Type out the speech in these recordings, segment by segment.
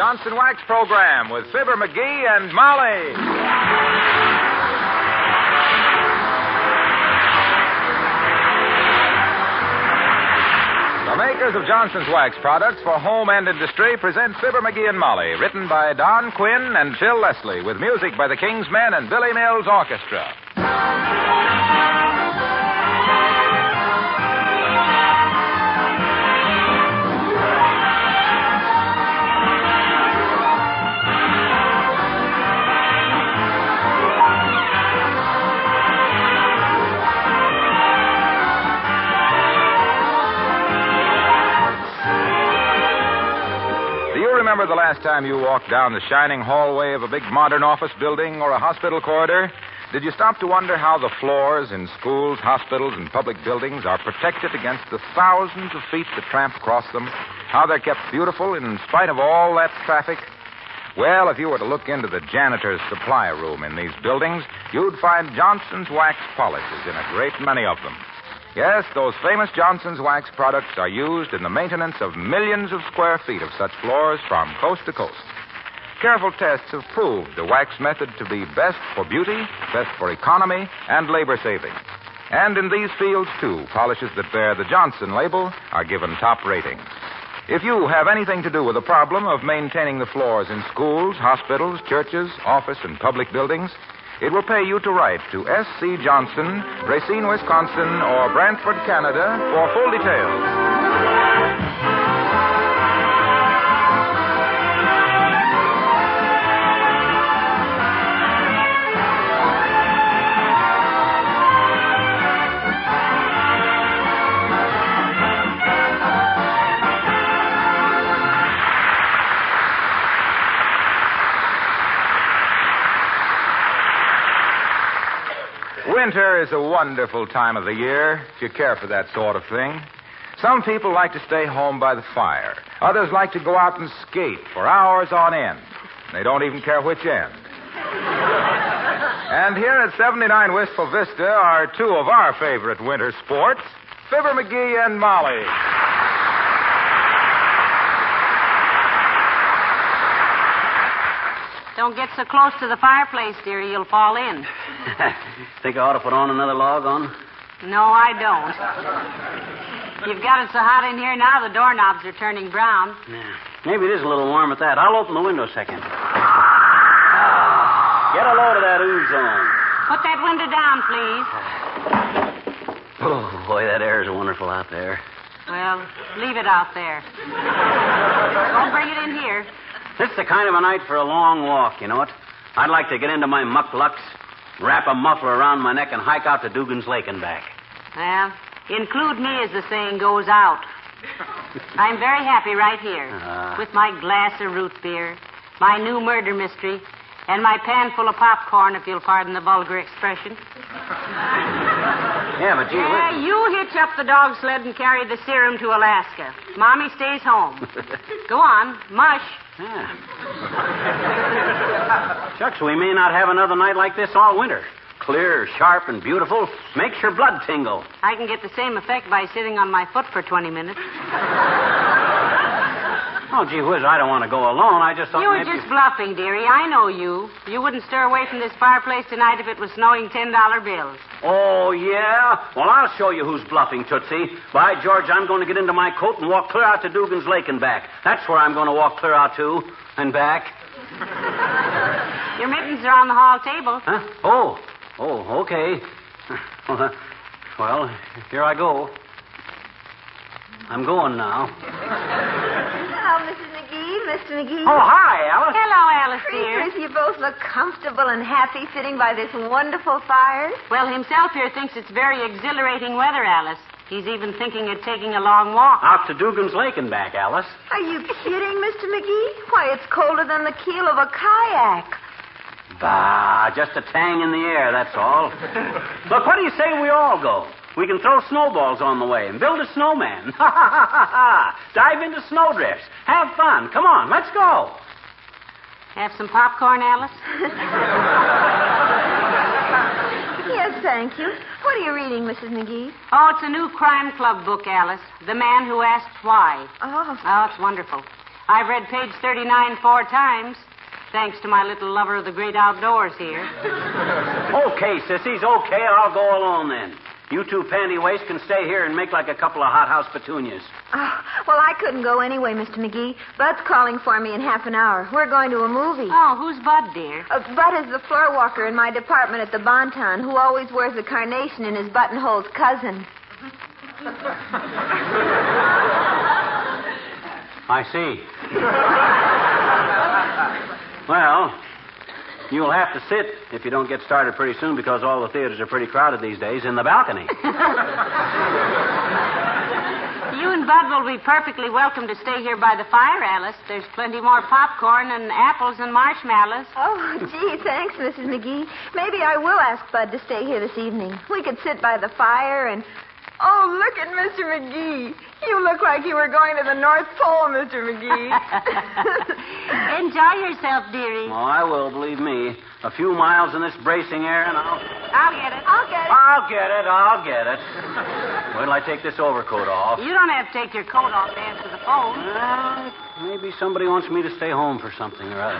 Johnson Wax program with Fibber, Mcgee, and Molly. The makers of Johnson's Wax products for home and industry present Fibber, Mcgee, and Molly, written by Don Quinn and Phil Leslie, with music by the King's Men and Billy Mills Orchestra. Remember the last time you walked down the shining hallway of a big modern office building or a hospital corridor? Did you stop to wonder how the floors in schools, hospitals, and public buildings are protected against the thousands of feet that tramp across them? How they're kept beautiful in spite of all that traffic? Well, if you were to look into the janitor's supply room in these buildings, you'd find Johnson's Wax polishes in a great many of them. Yes, those famous Johnson's Wax products are used in the maintenance of millions of square feet of such floors from coast to coast. Careful tests have proved the wax method to be best for beauty, best for economy, and labor saving. And in these fields, too, polishes that bear the Johnson label are given top ratings. If you have anything to do with the problem of maintaining the floors in schools, hospitals, churches, office, and public buildings, it will pay you to write to S.C. Johnson, Racine, Wisconsin, or Brantford, Canada, for full details. Winter is a wonderful time of the year, if you care for that sort of thing. Some people like to stay home by the fire. Others like to go out and skate for hours on end. They don't even care which end. And here at 79 Wistful Vista are two of our favorite winter sports, Fibber, Mcgee, and Molly. Don't get so close to the fireplace, dearie. You'll fall in. Think I ought to put on another log on? No, I don't. You've got it so hot in here now, the doorknobs are turning brown. Yeah. Maybe it is a little warm at that. I'll open the window a second. Get a load of that ooze on. Put that window down, please. Oh, boy, that air is wonderful out there. Well, leave it out there. Don't bring it in here. This is the kind of a night for a long walk, you know it? I'd like to get into my mucklucks, wrap a muffler around my neck, and hike out to Dugan'S Lake and back. Well, include me, as the saying goes out. I'm very happy right here, with my glass of root beer, my new murder mystery, and my pan full of popcorn, if you'll pardon the vulgar expression. Yeah, but gee whiz. You hitch up the dog sled and carry the serum to Alaska. Mommy stays home. Go on, mush. Yeah. Shucks, we may not have another night like this all winter. Clear, sharp, and beautiful. Makes your blood tingle. I can get the same effect by sitting on my foot for 20 minutes. Oh, gee whiz, I don't want to go alone. I just thought You were just bluffing, dearie. I know you. You wouldn't stir away from this fireplace tonight if it was snowing $10 bills. Oh, yeah? Well, I'll show you who's bluffing, Tootsie. By George, I'm going to get into my coat and walk clear out to Dugan'S Lake and back. That's where I'm going to walk clear out to and back. Your mittens are on the hall table. Huh? Oh, okay. Well, here I go. I'm going now. Hello, Mrs. McGee, Mr. McGee. Oh, hi, Alice. Hello, Alice, dear. Creepers, you both look comfortable and happy sitting by this wonderful fire. Well, himself here thinks it's very exhilarating weather, Alice. He's even thinking of taking a long walk. Out to Dugan'S Lake and back, Alice. Are you kidding, Mr. McGee? Why, it's colder than the keel of a kayak. Bah, just a tang in the air, that's all. Look, what do you say we all go? We can throw snowballs on the way and build a snowman. Ha, ha, ha, ha, ha. Dive into snowdrifts. Have fun. Come on, let's go. Have some popcorn, Alice? Yes, thank you. What are you reading, Mrs. McGee? Oh, it's a new crime club book, Alice. The Man Who Asked Why. Oh. Oh, it's wonderful. I've read page 39 4 times, thanks to my little lover of the great outdoors here. Okay, sissies, okay. I'll go alone then. You two panty waists can stay here and make like a couple of hothouse petunias. Oh, well, I couldn't go anyway, Mr. McGee. Bud's calling for me in half an hour. We're going to a movie. Oh, who's Bud, dear? Bud is the floor walker in my department at the Bonton who always wears a carnation in his buttonhole's cousin. I see. Well, you'll have to sit if you don't get started pretty soon because all the theaters are pretty crowded these days in the balcony. You and Bud will be perfectly welcome to stay here by the fire, Alice. There's plenty more popcorn and apples and marshmallows. Oh, gee, thanks, Mrs. McGee. Maybe I will ask Bud to stay here this evening. We could sit by the fire and... Oh, look at Mr. McGee. You look like you were going to the North Pole, Mr. McGee. Enjoy yourself, dearie. Oh, I will, believe me. A few miles in this bracing air and I'll get it. I'll get it. Wait till I take this overcoat off. You don't have to take your coat off to answer the phone. Well, maybe somebody wants me to stay home for something or other.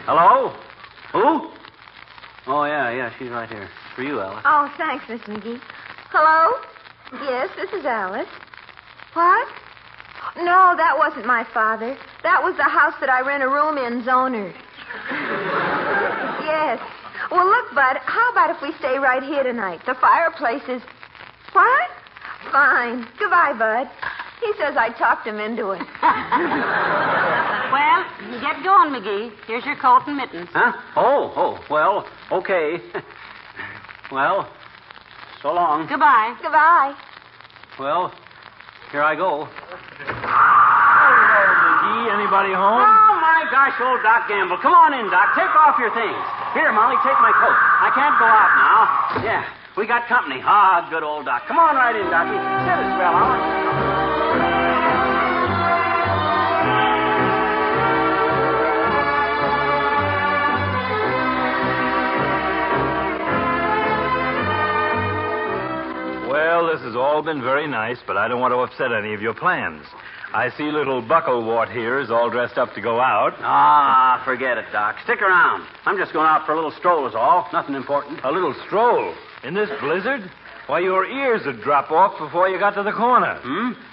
Hello? Who? Oh, yeah, she's right here. For you, Alice. Oh, thanks, Miss McGee. Hello? Yes, this is Alice. What? No, that wasn't my father. That was the house that I rent a room in's owner. Yes. Well, look, Bud, how about if we stay right here tonight? The fireplace is... What? Fine. Goodbye, Bud. He says I talked him into it. Well, get going, McGee. Here's your coat and mittens. Huh? Oh, well, okay. Well, so long. Goodbye. Goodbye. Well, here I go. McGee, anybody home? Oh, my gosh, old Doc Gamble. Come on in, Doc. Take off your things. Here, Molly, take my coat. I can't go out now. Yeah, we got company. Ah, good old Doc. Come on right in, Doc. Sit a spell, huh? Well, this has all been very nice, but I don't want to upset any of your plans. I see little Bucklewart here is all dressed up to go out. Ah, forget it, Doc. Stick around. I'm just going out for a little stroll is all. Nothing important. A little stroll? In this blizzard? Why, your ears would drop off before you got to the corner.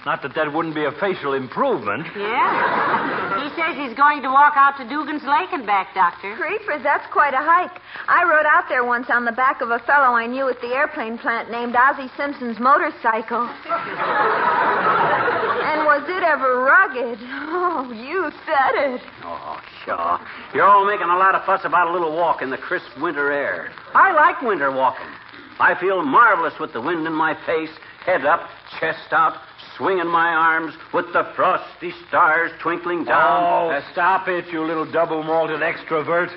Not that wouldn't be a facial improvement. Yeah? He says he's going to walk out to Dugan'S Lake and back, Doctor. Creepers, that's quite a hike. I rode out there once on the back of a fellow I knew at the airplane plant named Ozzie Simpson's motorcycle. And was it ever rugged? Oh, you said it. Oh, sure. You're all making a lot of fuss about a little walk in the crisp winter air. I like winter walking. I feel marvelous with the wind in my face, head up, chest out, swinging my arms with the frosty stars twinkling down. Oh, stop it, you little double-malted extrovert.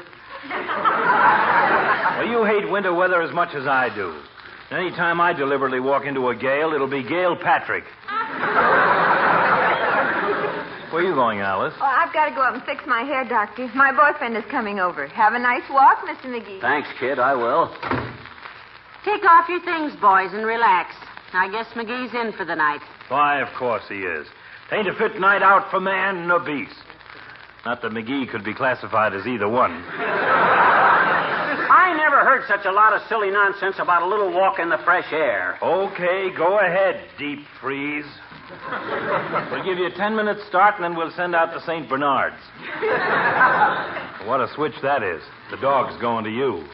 Well, you hate winter weather as much as I do. Any time I deliberately walk into a gale, it'll be Gale Patrick. Where are you going, Alice? Oh, I've got to go up and fix my hair, Doctor. My boyfriend is coming over. Have a nice walk, Mr. McGee. Thanks, kid, I will. Take off your things, boys, and relax. I guess McGee's in for the night. Why, of course he is. Ain't a fit night out for man nor beast. Not that McGee could be classified as either one. I never heard such a lot of silly nonsense about a little walk in the fresh air. Okay, go ahead, deep freeze. We'll give you a 10-minute start, and then we'll send out to St. Bernard's. What a switch that is. The dog's going to you.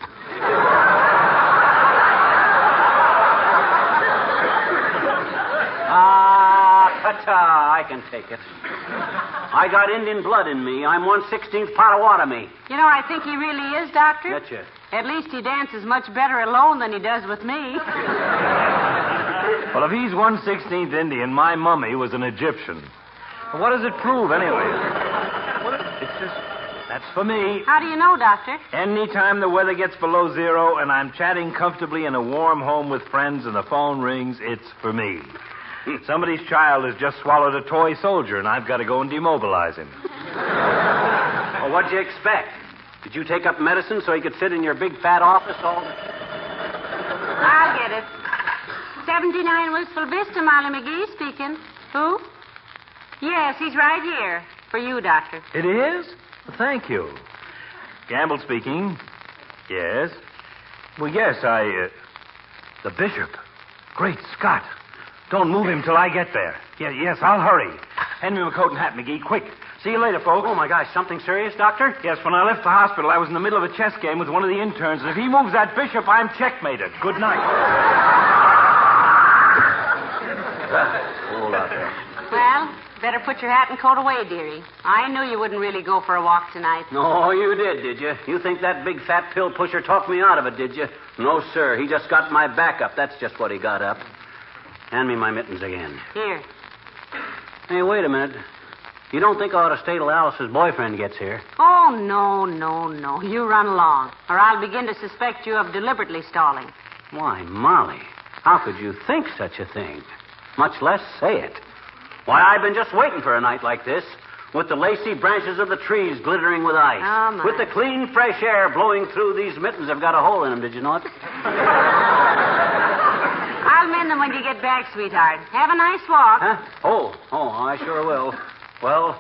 Ta-ta, I can take it. I got Indian blood in me. I'm 1/16th Potawatomi. You know, I think he really is, Doctor. Betcha. At least he dances much better alone than he does with me. Well, if he's 1/16th Indian, my mummy was an Egyptian. Well, what does it prove, anyway? It's just, that's for me. How do you know, Doctor? Anytime the weather gets below zero and I'm chatting comfortably in a warm home with friends and the phone rings, it's for me. Somebody's child has just swallowed a toy soldier, and I've got to go and demobilize him. Well, what'd you expect? Did you take up medicine so he could sit in your big fat office all the... I'll get it. 79 Wistful Vista, Molly McGee speaking. Who? Yes, he's right here. For you, Doctor. It is? Thank you. Gamble speaking. Yes. Well, yes, the bishop. Great Scott. Don't move him till I get there. Yes, I'll hurry. Hand me my coat and hat, McGee, quick. See you later, folks. Oh, my gosh, something serious, Doctor? Yes, when I left the hospital, I was in the middle of a chess game with one of the interns, and if he moves that bishop, I'm checkmated. Good night. Hold out there. Well, better put your hat and coat away, dearie. I knew you wouldn't really go for a walk tonight. No, you did you? You think that big fat pill pusher talked me out of it, did you? No, sir. He just got my back up. That's just what he got up. Hand me my mittens again. Here. Hey, wait a minute. You don't think I ought to stay till Alice's boyfriend gets here? Oh, no. You run along, or I'll begin to suspect you of deliberately stalling. Why, Molly, how could you think such a thing? Much less say it. Why, I've been just waiting for a night like this, with the lacy branches of the trees glittering with ice, Oh, my. with the clean, fresh air blowing through these mittens. Have got a hole in them, did you know it? I'll mend them when you get back, sweetheart. Have a nice walk. Huh? Oh, I sure will. Well,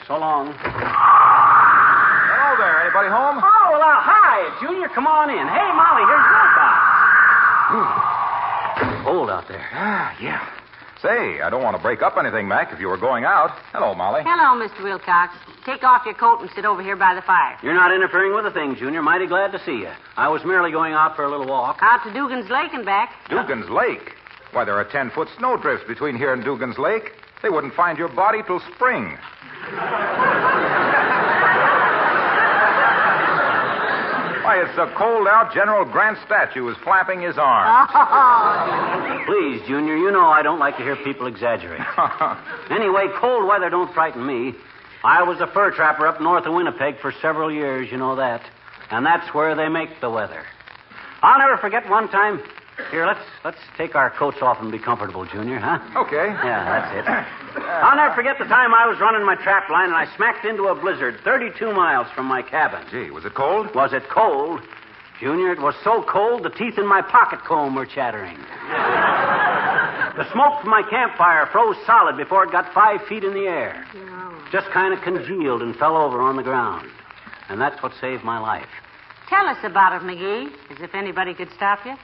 so long. Hello there. Anybody home? Oh, well, hi, Junior. Come on in. Hey, Molly, here's your box. Hold out there. Yeah. Say, I don't want to break up anything, Mac, if you were going out. Hello, Molly. Hello, Mr. Wilcox. Take off your coat and sit over here by the fire. You're not interfering with a thing, Junior. Mighty glad to see you. I was merely going out for a little walk. Out to Dugan'S Lake and back. Dugan'S Lake? Why, there are 10-foot snowdrifts between here and Dugan'S Lake. They wouldn't find your body till spring. Why, it's so cold out, General Grant's statue is flapping his arms. Please, Junior, you know I don't like to hear people exaggerate. Anyway, cold weather don't frighten me. I was a fur trapper up north of Winnipeg for several years, you know that. And that's where they make the weather. I'll never forget one time. Here, let's take our coats off and be comfortable, Junior, huh? Okay. Yeah, that's it. I'll never forget the time I was running my trap line and I smacked into a blizzard 32 miles from my cabin. Gee, was it cold? Was it cold? Junior, it was so cold the teeth in my pocket comb were chattering. The smoke from my campfire froze solid before it got 5 feet in the air. Just kind of congealed and fell over on the ground. And that's what saved my life. Tell us about it, McGee, as if anybody could stop you.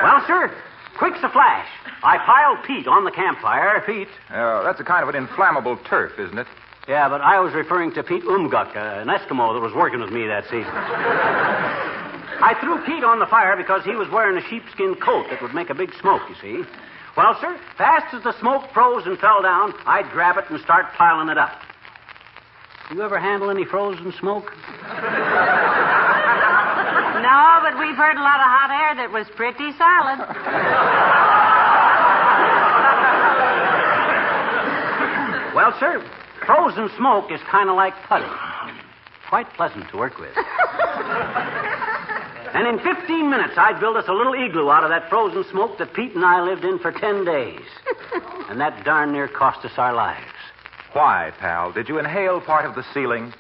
Well, sir, quick's a flash. I piled peat on the campfire. Peat? That's a kind of an inflammable turf, isn't it? Yeah, but I was referring to Pete Umguk, an Eskimo that was working with me that season. I threw Pete on the fire because he was wearing a sheepskin coat that would make a big smoke, you see. Well, sir, fast as the smoke froze and fell down, I'd grab it and start piling it up. You ever handle any frozen smoke? No, but we've heard a lot of hot air that was pretty solid. Well, sir, frozen smoke is kind of like putty. Quite pleasant to work with. And in 15 minutes, I'd build us a little igloo out of that frozen smoke that Pete and I lived in for 10 days. And that darn near cost us our lives. Why, pal? Did you inhale part of the ceiling?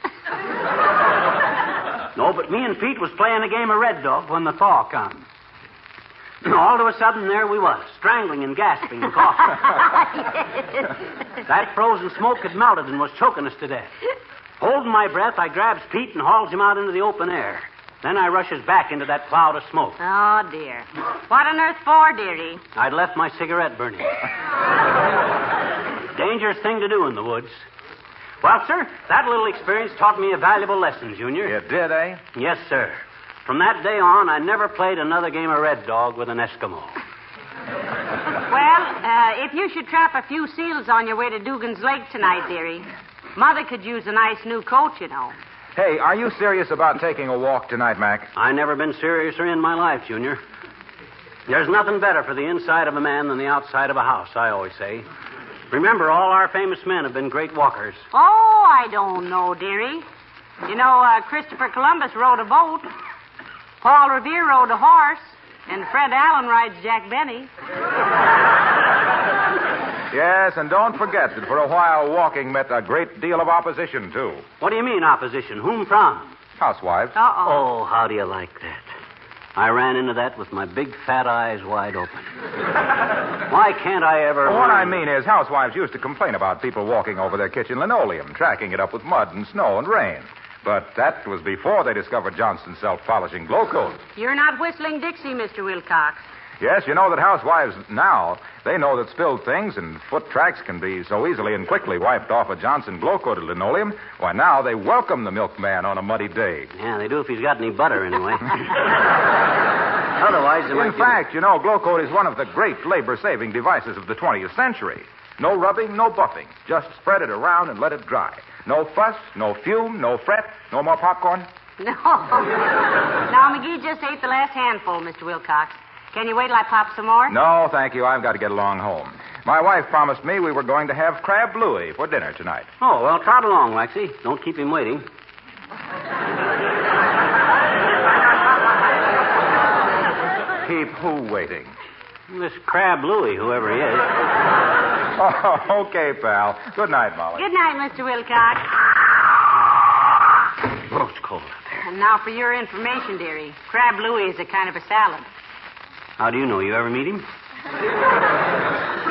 No, but me and Pete was playing a game of Red Dog when the thaw come. All of a sudden, there we was, strangling and gasping and coughing. That frozen smoke had melted and was choking us to death. Holding my breath, I grabs Pete and hauls him out into the open air. Then I rushes back into that cloud of smoke. Oh, dear. What on earth for, dearie? I'd left my cigarette burning. Dangerous thing to do in the woods. Well, sir, that little experience taught me a valuable lesson, Junior. It did, eh? Yes, sir. From that day on, I never played another game of Red Dog with an Eskimo. Well, if you should trap a few seals on your way to Dugan'S Lake tonight, dearie, Mother could use a nice new coat, you know. Hey, are you serious about taking a walk tonight, Mac? I never been seriouser in my life, Junior. There's nothing better for the inside of a man than the outside of a house, I always say. Remember, all our famous men have been great walkers. Oh, I don't know, dearie. You know, Christopher Columbus rode a boat. Paul Revere rode a horse. And Fred Allen rides Jack Benny. Yes, and don't forget that for a while walking met a great deal of opposition, too. What do you mean, opposition? Whom from? Housewives. Uh-oh. Oh, how do you like that? I ran into that with my big fat eyes wide open. Why can't I ever... Well, what I mean is, housewives used to complain about people walking over their kitchen linoleum, tracking it up with mud and snow and rain. But that was before they discovered Johnson's self-polishing glow coat. You're not whistling Dixie, Mr. Wilcox. Yes, you know that housewives now, they know that spilled things and foot tracks can be so easily and quickly wiped off a Johnson glow-coated linoleum. Why, now they welcome the milkman on a muddy day. Yeah, they do if he's got any butter, anyway. Otherwise, they might... In fact, you know, glow coat is one of the great labor-saving devices of the 20th century. No rubbing, no buffing. Just spread it around and let it dry. No fuss, no fume, no fret. No more popcorn? No. Now, McGee just ate the last handful, Mr. Wilcox. Can you wait till I pop some more? No, thank you. I've got to get along home. My wife promised me we were going to have crab louis for dinner tonight. Oh, well, trot along, Waxy. Don't keep him waiting. Keep who waiting? This crab Louie, whoever he is. Oh, okay, pal. Good night, Molly. Good night, Mr. Wilcox. Oh, it's cold out there. And now for your information, dearie. Crab Louie is a kind of a salad. How do you know? You ever meet him?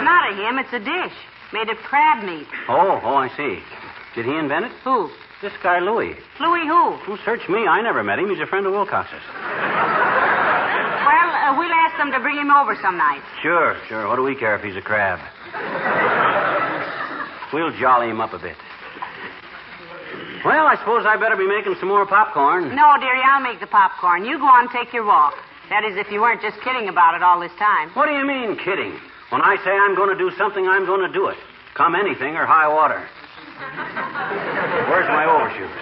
Not a him, it's a dish. Made of crab meat. Oh, I see. Did he invent it? Who? This guy, Louie. Louie who? Well, search me. I never met him. He's a friend of Wilcox's. Well, we'll ask them to bring him over some night. Sure. What do we care if he's a crab? We'll jolly him up a bit. Well, I suppose I better be making some more popcorn. No, dearie, I'll make the popcorn. You go on and take your walk. That is, if you weren't just kidding about it all this time. What do you mean, kidding? When I say I'm going to do something, I'm going to do it. Come anything or high water. Where's my overshoes?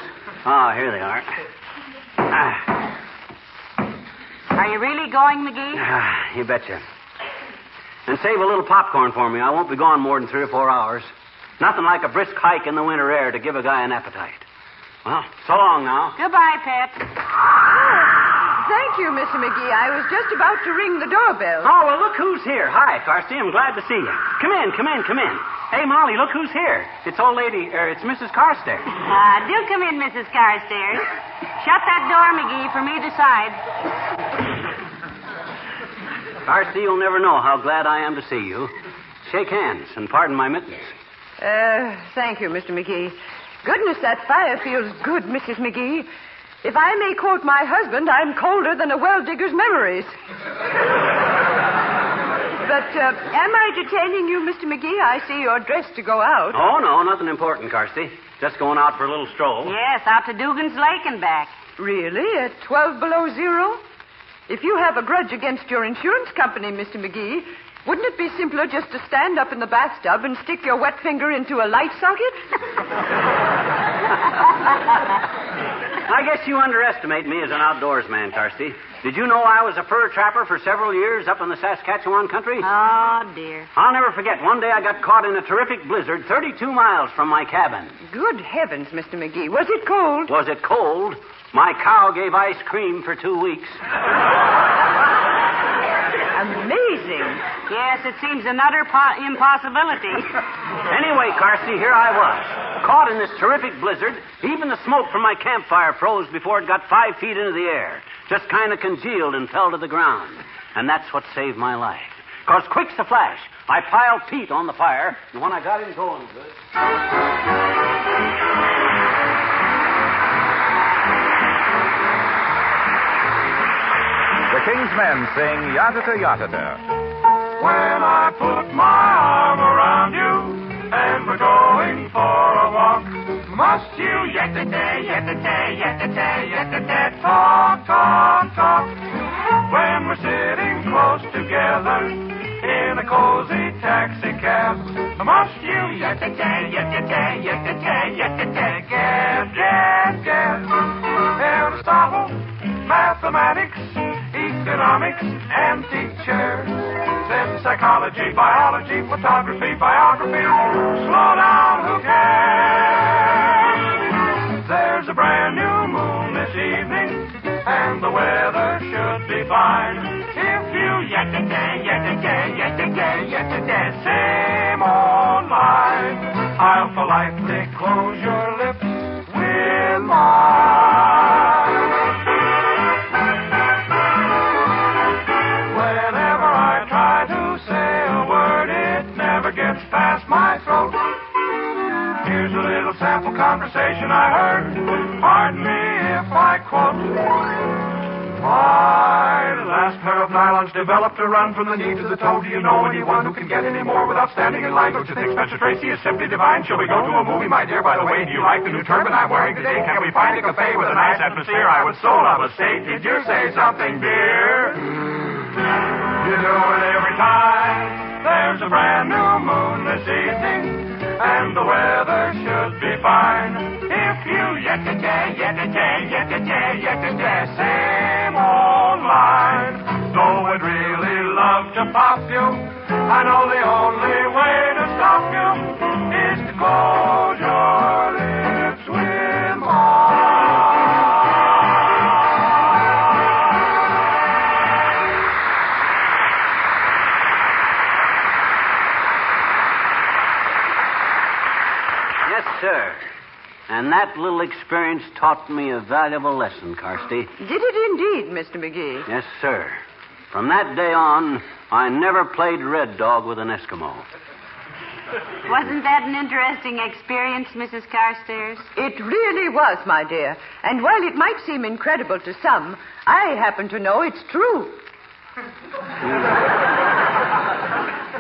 Ah, here they are. Are you really going, McGee? You betcha. And save a little popcorn for me. I won't be gone more than 3 or 4 hours. Nothing like a brisk hike in the winter air to give a guy an appetite. Well, so long now. Goodbye, Pet. Thank you, Mr. McGee. I was just about to ring the doorbell. Oh, well, look who's here. Hi, Carsty. I'm glad to see you. Come in. Hey, Molly, look who's here. It's old lady, it's Mrs. Carstairs. Do come in, Mrs. Carstairs. Shut that door, McGee, from either side. Carsty, you'll never know how glad I am to see you. Shake hands and pardon my mittens. Thank you, Mr. McGee. Goodness, that fire feels good, Mrs. McGee. If I may quote my husband, I'm colder than a well-digger's memories. But am I detaining you, Mr. McGee? I see you're dressed to go out. Oh, no, nothing important, Carsty. Just going out for a little stroll. Yes, out to Dugan'S Lake and back. Really? At 12 below zero? If you have a grudge against your insurance company, Mr. McGee, wouldn't it be simpler just to stand up in the bathtub and stick your wet finger into a light socket? I guess you underestimate me as an outdoors man, Carsty. Did you know I was a fur trapper for several years up in the Saskatchewan country? Oh, dear. I'll never forget. One day I got caught in a terrific blizzard 32 miles from my cabin. Good heavens, Mr. McGee. Was it cold? Was it cold? My cow gave ice cream for 2 weeks. Amazing. Yes, it seems an utter impossibility. Anyway, Carsty, here I was, caught in this terrific blizzard. Even the smoke from my campfire froze before it got 5 feet into the air. Just kind of congealed and fell to the ground. And that's what saved my life. Because quick's a flash, I piled Pete on the fire, and when I got him going good... The King's Men sing Yadda Yadda. When I put my arm around you and we're going for a walk, must you yadda talk? When we're sitting close together in a cozy taxi cab, must you yadda get Aristotle, mathematics, economics, and teachers, then psychology, biology, photography, biography. Slow down, who cares? There's a brand new moon this evening, and the weather should be fine. If you same old line, I'll politely close your lips with mine. Here's a little sample conversation I heard. Pardon me if I quote. Why, the last pair of nylons developed to run from the knee to the toe. Do you know anyone who can get any more without standing in line? Don't you think Spencer Tracy is simply divine? Shall we go to a movie, my dear? By the way, do you like the new turban I'm wearing today? Can we find a cafe with a nice atmosphere? I would so love a steak. Did you say something, dear? You do it every time. There's a brand new moon this evening, and the weather should be fine. If you same old line. Though I'd really love to pop you, I know the only way to stop you is to close your lips with Yes, sir. And that little experience taught me a valuable lesson, Carsty. Did it indeed, Mr. McGee? Yes, sir. From that day on, I never played Red Dog with an Eskimo. Wasn't that an interesting experience, Mrs. Carstairs? It really was, my dear. And while it might seem incredible to some, I happen to know it's true.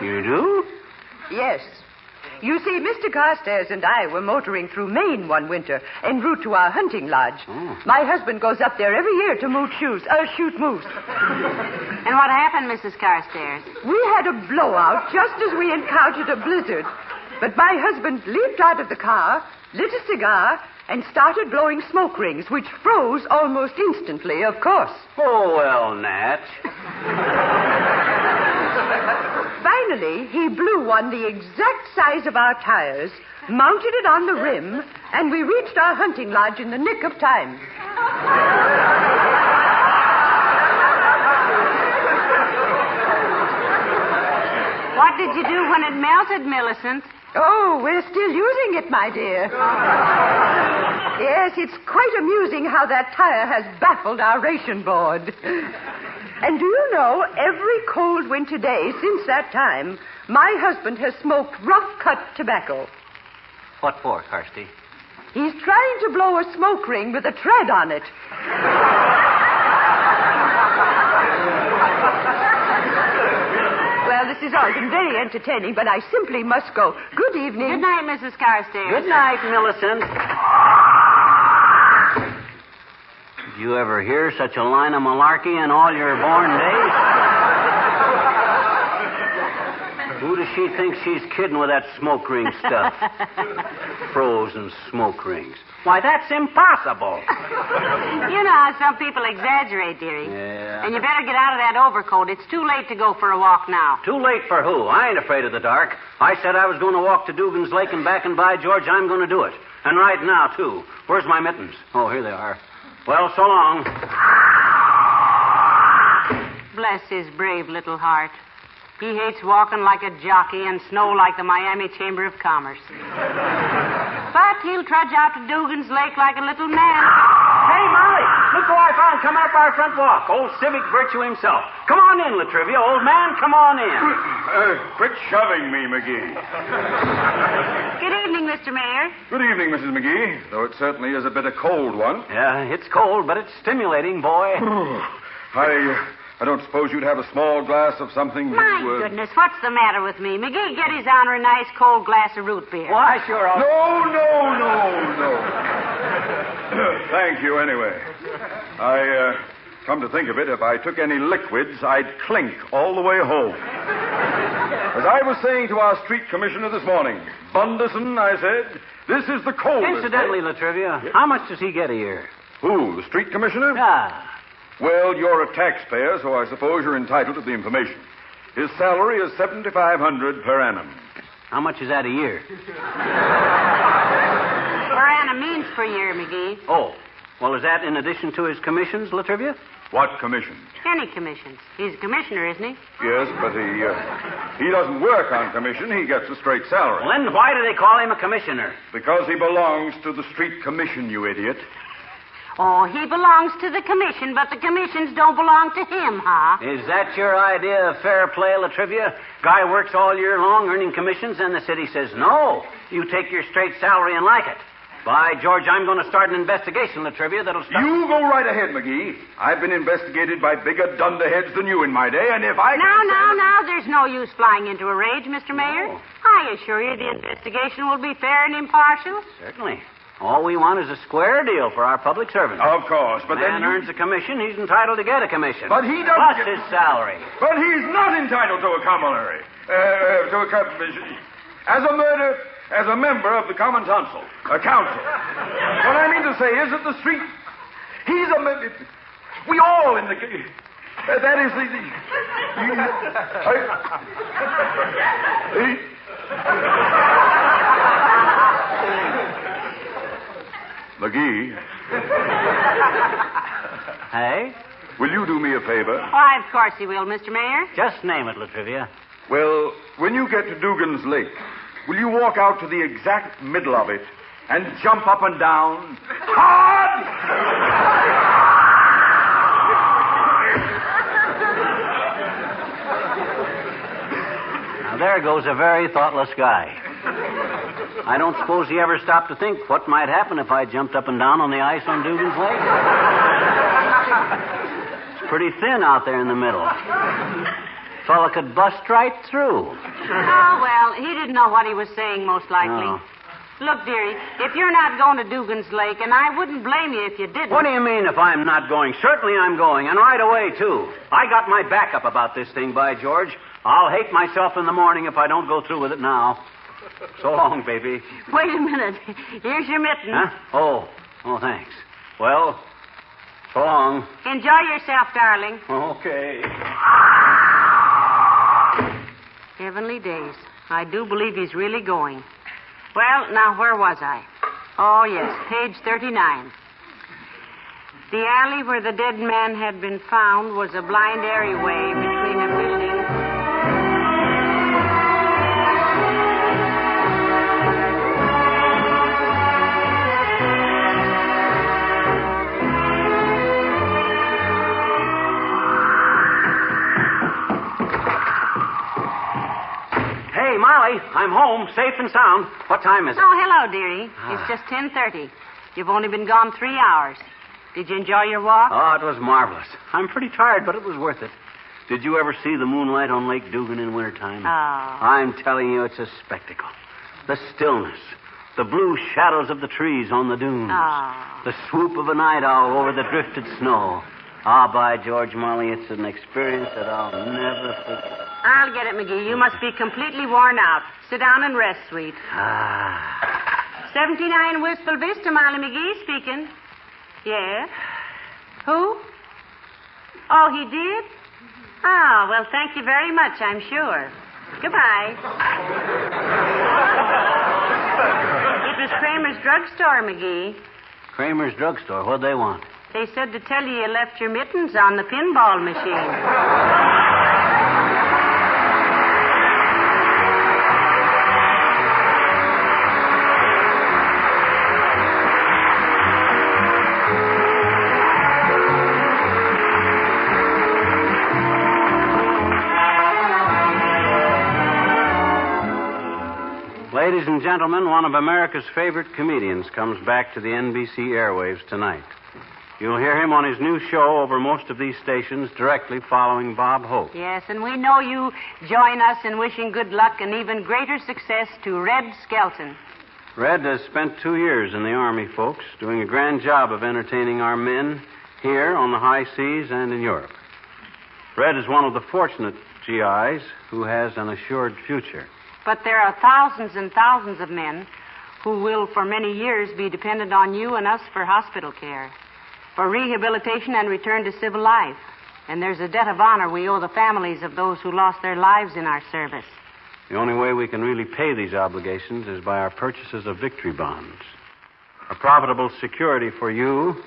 You do? Yes. You see, Mr. Carstairs and I were motoring through Maine one winter en route to our hunting lodge. Oh. My husband goes up there every year to shoot moose. And what happened, Mrs. Carstairs? We had a blowout just as we encountered a blizzard. But my husband leaped out of the car, lit a cigar, and started blowing smoke rings, which froze almost instantly, of course. Oh, well, Nat. Finally, he blew one the exact size of our tires, mounted it on the rim, and we reached our hunting lodge in the nick of time. What did you do when it melted, Millicent? Oh, we're still using it, my dear. Yes, it's quite amusing how that tire has baffled our ration board. And do you know, every cold winter day since that time, my husband has smoked rough-cut tobacco. What for, Carsty? He's trying to blow a smoke ring with a tread on it. Well, this has all been very entertaining, but I simply must go. Good evening. Good night, Mrs. Carstairs. Good night, Millicent. Did you ever hear such a line of malarkey in all your born days? Who does she think she's kidding with that smoke ring stuff? Frozen smoke rings. Why, that's impossible. You know how some people exaggerate, dearie. Yeah. And you better get out of that overcoat. It's too late to go for a walk now. Too late for who? I ain't afraid of the dark. I said I was going to walk to Dugan'S Lake and back, and by George, I'm going to do it. And right now, too. Where's my mittens? Oh, here they are. Well, so long. Bless his brave little heart. He hates walking like a jockey and snow like the Miami Chamber of Commerce. But he'll trudge out to Dugan'S Lake like a little man. Hey, Molly, look who I found coming up our front walk. Old civic virtue himself. Come on in, Latrivia. Old man, come on in. Quit shoving me, McGee. Good evening, Mr. Mayor. Good evening, Mrs. McGee, though it certainly is a bit of cold one. Yeah, it's cold, but it's stimulating, boy. I don't suppose you'd have a small glass of something to... My goodness, what's the matter with me? McGee, get his honor a nice cold glass of root beer. Why, sure. No. Thank you, anyway. Come to think of it, if I took any liquids, I'd clink all the way home. As I was saying to our street commissioner this morning, Bunderson, I said, this is the coldest... Incidentally, Latrivia, how much does he get a year? Who, the street commissioner? Ah. Well, you're a taxpayer, so I suppose you're entitled to the information. His salary is $7,500 per annum. How much is that a year? Per annum means per year, McGee. Oh. Well, is that in addition to his commissions, Latrivia? What commissions? Any commissions. He's a commissioner, isn't he? Yes, but he doesn't work on commission. He gets a straight salary. Well, then why do they call him a commissioner? Because he belongs to the street commission, you idiot. Oh, he belongs to the commission, but the commissions don't belong to him, huh? Is that your idea of fair play, Latrivia? Guy works all year long earning commissions, and the city says no. You take your straight salary and like it. By George, I'm going to start an investigation, Latrivia, that'll stop... You go right ahead, McGee. I've been investigated by bigger dunderheads than you in my day, and if I... Now, there's no use flying into a rage, Mr. Mayor. No. I assure you the investigation will be fair and impartial. Certainly. All we want is a square deal for our public servants. Of course, but Man then... earns a commission, he's entitled to get a commission. But he doesn't... Plus his salary. But he's not entitled to a commonary. As a member of the Common Council. What I mean to say is that the street... He's a... We all in the... that is the... McGee. Hey? Will you do me a favor? Why, of course he will, Mr. Mayor. Just name it, Latrivia. Well, when you get to Dugan'S Lake, will you walk out to the exact middle of it and jump up and down? Hard! Now, there goes a very thoughtless guy. I don't suppose he ever stopped to think what might happen if I jumped up and down on the ice on Dugan'S Lake. It's pretty thin out there in the middle. Fella could bust right through. Oh, well, he didn't know what he was saying, most likely. No. Look, dearie, if you're not going to Dugan'S Lake, and I wouldn't blame you if you didn't. What do you mean if I'm not going? Certainly I'm going, and right away, too. I got my backup about this thing, by George. I'll hate myself in the morning if I don't go through with it now. So long, baby. Wait a minute. Here's your mitten. Huh? Oh, thanks. Well, so long. Enjoy yourself, darling. Okay. Heavenly days. I do believe he's really going. Well, now, where was I? Oh, yes, page 39. The alley where the dead man had been found was a blind alleyway between a building... Hey, Molly, I'm home, safe and sound. What time is it? Oh, hello, dearie. It's just 10:30. You've only been gone 3 hours. Did you enjoy your walk? Oh, it was marvelous. I'm pretty tired, but it was worth it. Did you ever see the moonlight on Lake Dugan in wintertime? Oh. I'm telling you, it's a spectacle. The stillness, the blue shadows of the trees on the dunes, the swoop of a night owl over the drifted snow. Ah, by George, Molly, it's an experience that I'll never forget. I'll get it, McGee. You must be completely worn out. Sit down and rest, sweet. 79 Wistful Vista, Molly McGee speaking. Yes? Who? Oh, he did? Oh, well, thank you very much, I'm sure. Goodbye. It was Kramer's drugstore, McGee. Kramer's drugstore? What'd they want? They said to tell you left your mittens on the pinball machine. Ladies and gentlemen, one of America's favorite comedians comes back to the NBC airwaves tonight. You'll hear him on his new show over most of these stations directly following Bob Hope. Yes, and we know you join us in wishing good luck and even greater success to Red Skelton. Red has spent 2 years in the Army, folks, doing a grand job of entertaining our men here on the high seas and in Europe. Red is one of the fortunate GIs who has an assured future. But there are thousands and thousands of men who will for many years be dependent on you and us for hospital care, for rehabilitation and return to civil life. And there's a debt of honor we owe the families of those who lost their lives in our service. The only way we can really pay these obligations is by our purchases of victory bonds, a profitable security for you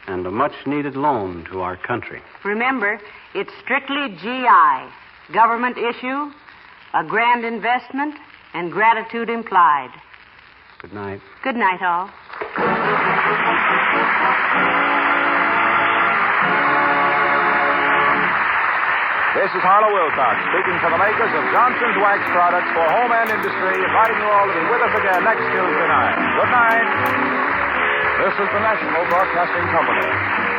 and a much-needed loan to our country. Remember, it's strictly GI, government issue, a grand investment, and gratitude implied. Good night. Good night, all. This is Harlow Wilcox speaking for the makers of Johnson's Wax Products for home and industry, inviting you all to be with us again next Tuesday night. Good night. This is the National Broadcasting Company.